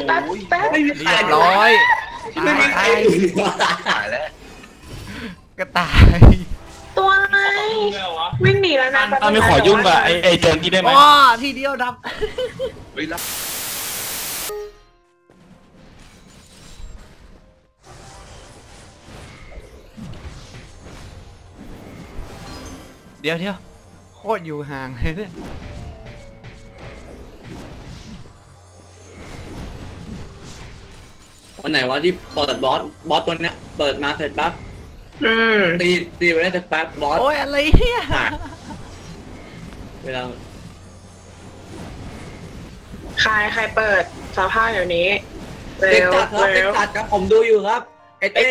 แป๊บเรียบร้อยไม่มีใครตายแล้วกระต่ายตัวอะไรวิ่งหนีแล้วนะไม่ขอยุ่งกับไอ้โจรกี้ได้ไหมว้าทีเดียวดับเดี๋ยวโคตรอยู่ห่างเลยเนี่ยวันไหนวะที่เปิดบอสตัวเนี้ยเปิดมาเสร็จปั๊บตีไปได้แต่แป๊บบอสโอ้ยอะไรเนี่ยเวลาใครเปิดสภาพอย่างนี้เด็กจัดครับผมดูอยู่ครับไอ้เต้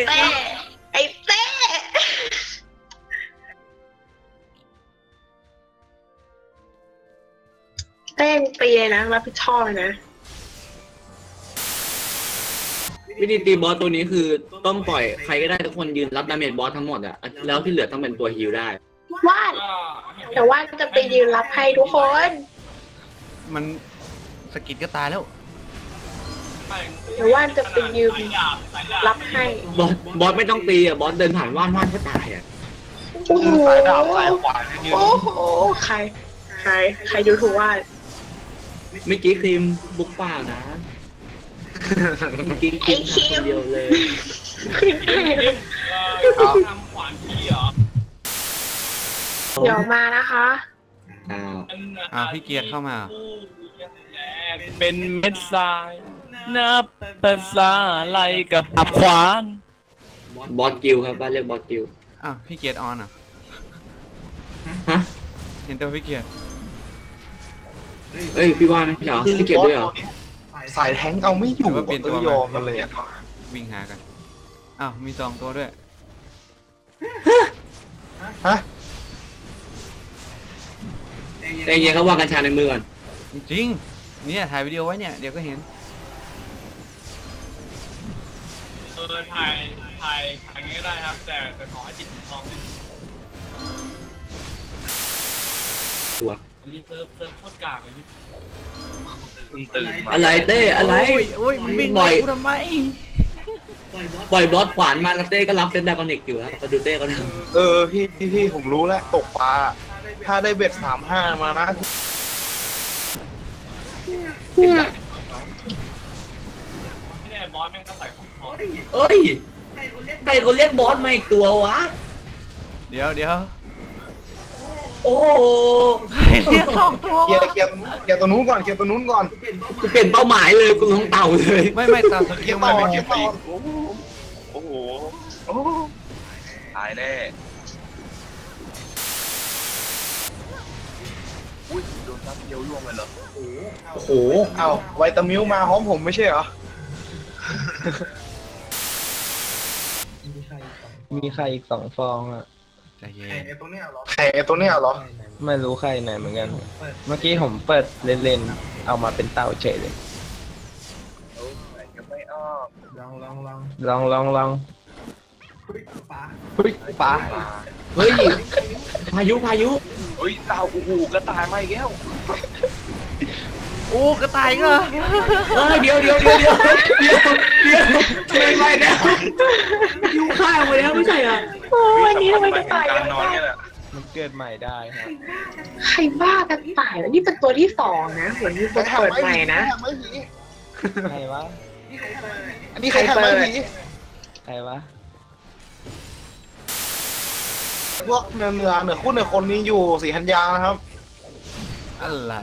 เต้งตีนะรับผิดชอบเลยนะวิธีตีบอสตัวนี้คือต้องปล่อยใครก็ได้ทุกคนยืนรับดาเมจบอสทั้งหมดอ่ะแล้วที่เหลือต้องเป็นตัวฮีลได้แต่ว่าจะไปยืนรับให้ทุกคนมันสกิดก็ตายแล้วแต่ว่าจะไปยืนรับให้บอสไม่ต้องตีอ่ะบอสเดินผ่านว่านก็ตายอ่ะโอ้โหใครดูถูกว่าเมื่อกี้ครีมบุกป่านะกินคนเดียวเลยทำขวานพี่เหรอเดี๋ยวมานะคะพี่เกียรติเข้ามาเป็นเม็ดทรายนับภาษาอะไรกับอับขวานบอสกิลครับบ้านเรียกบอสกิลพี่เกียรติออนอ่ะฮะเห็นตัวพี่เกียรติเอ้ยพี่ว่าไม่เหรอพี่เกียรติด้วยเหรอสายแทงเอาไม่อยู่ว่าเปลี่ยนตัวยอมกันเลยวิ่งหากันมี2 ตัวด้วยฮะแต่ยังเขาว่ากัญชาในมือก่อนจริงเนี่ยถ่ายวิดีโอไว้เนี่ยเดี๋ยวก็เห็นถ่ายงี้ก็ได้ครับแต่ขอให้จิตทองตัวนี่เติมโคตรกากเลยอะไรเต้อะไรโอ้ยมันบินบ่อยทำไมปล่อยบอสขวานมาแล้วเต้ก็รับเซนดากอนิกอยู่ครับมาดูเต้ก็ได้พี่ผมรู้แล้วตกปลาถ้าได้เบ็ด35มานะเนี่ยบอสแม่งก็ใส่ของเอ้ยใครคนเรียกบอสมาอีกตัววะเดี๋ยวโอ้เรียก2 ตัวเกียร์ตัวนู้นก่อนกูเปลี่ยนเป้าหมายเลยกูลงเต่าเลยไม่เต่าสกิลมาเกียร์ต่อโอ้โหตายแน่อุ้ยโดนทับเดียวล่วงเลยเหรอโอ้โหเอาไวตามิวมาพร้อมผมไม่ใช่เหรอมีใครอีก2 ฟองอ่ะใจเย็นไข่ตัวเนี้ยเหรอไม่รู้ใครไหนเหมือนกันเมื่อกี้ผมเปิดเล่นๆเอามาเป็นเต่าเฉยเลยไม่ออกลองปลาเฮ้ยพายุเฮ้ยเต่ากูกระต่ายมาอีกแล้วโอ้กระต่ายเหรอเดี๋ยวไม่แล้วยูฆ่าไปแล้วไม่ใช่เหรอวันนี้ทำไมกระต่ายมันเกิดใหม่ได้ครับใครบ้ากระต่ายนี่เป็นตัวที่2นะเหมือนมีตัวเปิดใหม่นะใครวะอันนี้ใครทำไม่ผีใครวะพวกเหนือคู่เหนือคนนี้อยู่สีธัญญานะครับอะไร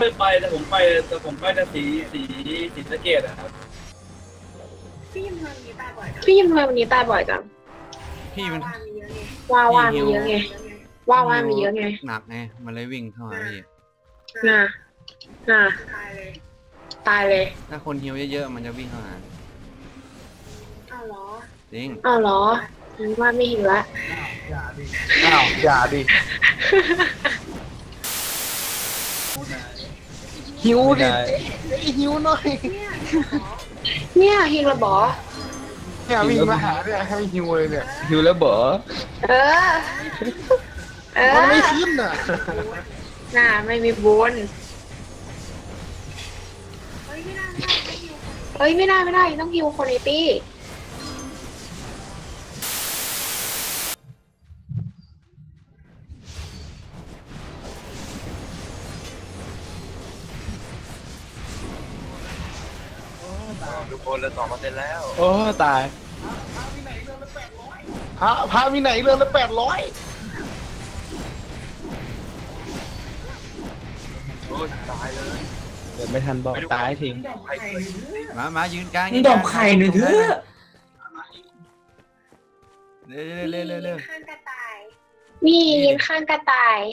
ไม่ไปแต่ผมไปแต่สีสะเกดนะครับพี่ยิมวันนี้ตายบ่อยจังพี่มันว่ามีเยอะไงว่ามีเยอะไงหนักไงมันเลยวิ่งเข้าหาพี่น่ะตายเลยถ้าคนฮิวเยอะๆมันจะวิ่งเข้าหาอ้าวเหรอจริงอ้าวเหรอว่าไม่หิวละอย่าดิหิวดิหิวหน่อยเนี่ยหิวแล้วบอเนี่ยวิ่งมาหาเนี่ยให้หิวเลยเนี่ยหิวแล้วบอมันไม่ขึ้นน่ะไม่มีบุญ เฮ้ยไม่ได้ต้องฮิวคนในตี้ ทุกคนเหลือ2%แล้ว โอ้ตาย พามีไหนเรือนละ800 โอ้ยตายเลย เกิดไม่ทันบอกตายทิ้ง มายืนกลาง มึงดอกไข่หน่อยเถอะ เร็ว นี่ยืนข้างกระต่าย